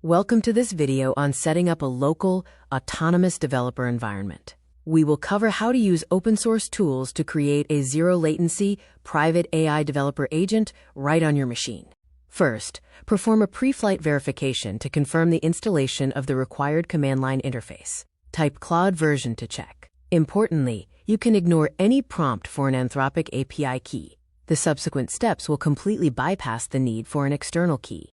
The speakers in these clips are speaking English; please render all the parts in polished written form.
Welcome to this video on setting up a local, autonomous developer environment. We will cover how to use open source tools to create a zero-latency, private AI developer agent right on your machine. First, perform a pre-flight verification to confirm the installation of the required command line interface. Type Claude version to check. Importantly, you can ignore any prompt for an Anthropic API key. The subsequent steps will completely bypass the need for an external key.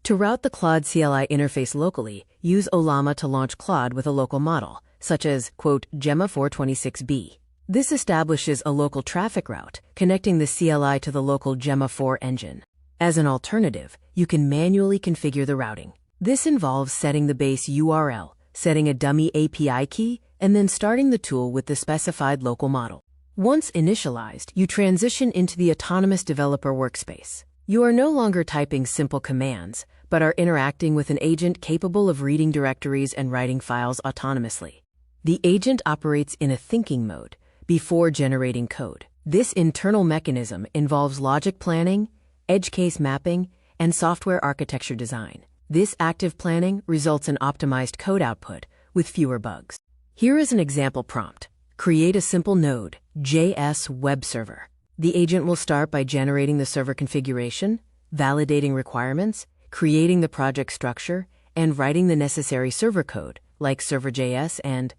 To route the Claude CLI interface locally, use Ollama to launch Claude with a local model, such as, Gemma 426B. This establishes a local traffic route, connecting the CLI to the local Gemma 4 engine. As an alternative, you can manually configure the routing. This involves setting the base URL, setting a dummy API key, and then starting the tool with the specified local model. Once initialized, you transition into the autonomous developer workspace. You are no longer typing simple commands, but are interacting with an agent capable of reading directories and writing files autonomously. The agent operates in a thinking mode before generating code. This internal mechanism involves logic planning, edge case mapping, and software architecture design. This active planning results in optimized code output with fewer bugs. Here is an example prompt. Create a simple Node.js web server. The agent will start by generating the server configuration, validating requirements, creating the project structure, and writing the necessary server code, like server.js and,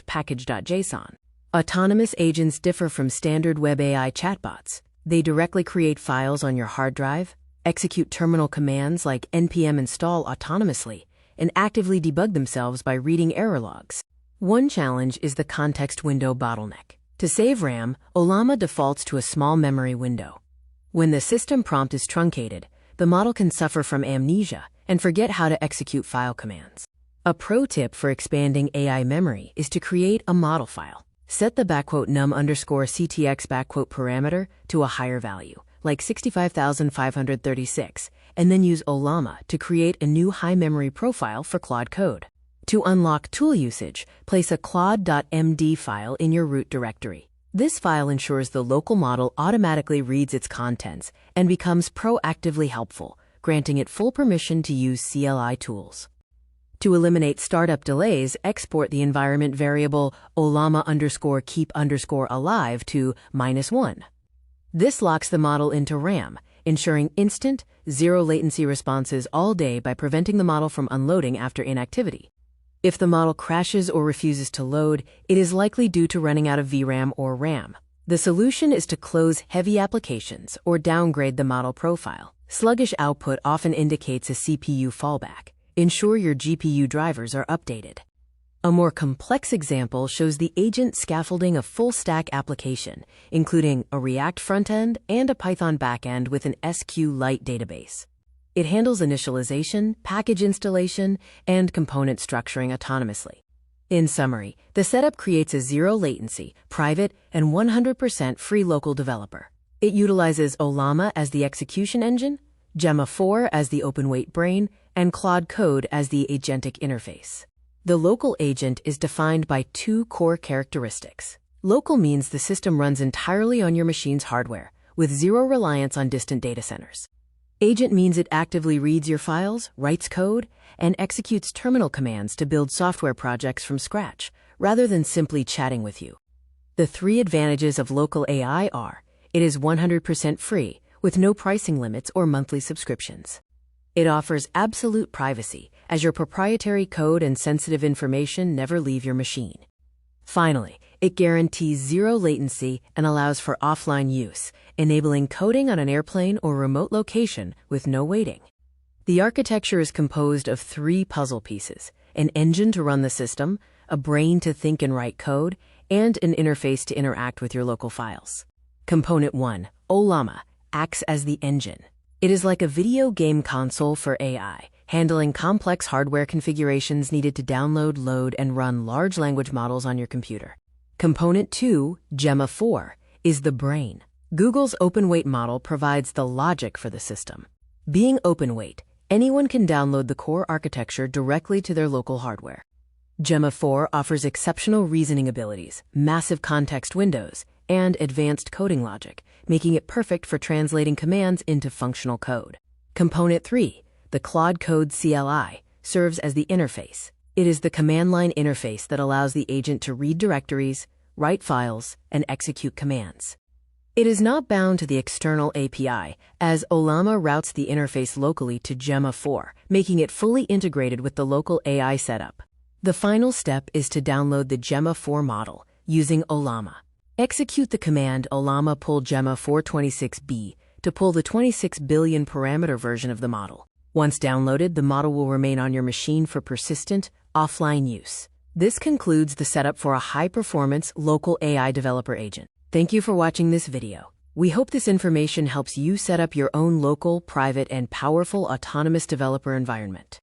package.json. Autonomous agents differ from standard web AI chatbots. They directly create files on your hard drive, execute terminal commands like npm install autonomously, and actively debug themselves by reading error logs. One challenge is the context window bottleneck. To save RAM, Ollama defaults to a small memory window. When the system prompt is truncated, the model can suffer from amnesia and forget how to execute file commands. A pro tip for expanding AI memory is to create a model file. Set the num_ctx parameter to a higher value, like 65,536, and then use Ollama to create a new high-memory profile for Claude code. To unlock tool usage, place a claude.md file in your root directory. This file ensures the local model automatically reads its contents and becomes proactively helpful, granting it full permission to use CLI tools. To eliminate startup delays, export the environment variable Ollama_keep_alive to -1. This locks the model into RAM, ensuring instant, zero-latency responses all day by preventing the model from unloading after inactivity. If the model crashes or refuses to load, it is likely due to running out of VRAM or RAM. The solution is to close heavy applications or downgrade the model profile. Sluggish output often indicates a CPU fallback. Ensure your GPU drivers are updated. A more complex example shows the agent scaffolding a full-stack application, including a React frontend and a Python backend with an SQLite database. It handles initialization, package installation, and component structuring autonomously. In summary, the setup creates a zero-latency, private, and 100% free local developer. It utilizes Ollama as the execution engine, Gemma 4 as the open-weight brain, and Claude Code as the agentic interface. The local agent is defined by two core characteristics. Local means the system runs entirely on your machine's hardware, with zero reliance on distant data centers. Agent means it actively reads your files, writes code, and executes terminal commands to build software projects from scratch, rather than simply chatting with you. The three advantages of local AI are: it is 100% free, with no pricing limits or monthly subscriptions. It offers absolute privacy, as your proprietary code and sensitive information never leave your machine. Finally, it guarantees zero latency and allows for offline use, enabling coding on an airplane or remote location with no waiting. The architecture is composed of three puzzle pieces: an engine to run the system, a brain to think and write code, and an interface to interact with your local files. Component 1, Ollama, acts as the engine. It is like a video game console for AI, handling complex hardware configurations needed to download, load, and run large language models on your computer. Component 2, Gemma 4, is the brain. Google's open-weight model provides the logic for the system. Being open-weight, anyone can download the core architecture directly to their local hardware. Gemma 4 offers exceptional reasoning abilities, massive context windows, and advanced coding logic, making it perfect for translating commands into functional code. Component 3, the Claude Code CLI, serves as the interface. It is the command line interface that allows the agent to read directories, write files, and execute commands. It is not bound to the external API, as Ollama routes the interface locally to Gemma 4, making it fully integrated with the local AI setup. The final step is to download the Gemma 4 model using Ollama. Execute the command Ollama pull Gemma 426b to pull the 26 billion parameter version of the model. Once downloaded, the model will remain on your machine for persistent, offline use. This concludes the setup for a high-performance local AI developer agent. Thank you for watching this video. We hope this information helps you set up your own local, private, and powerful autonomous developer environment.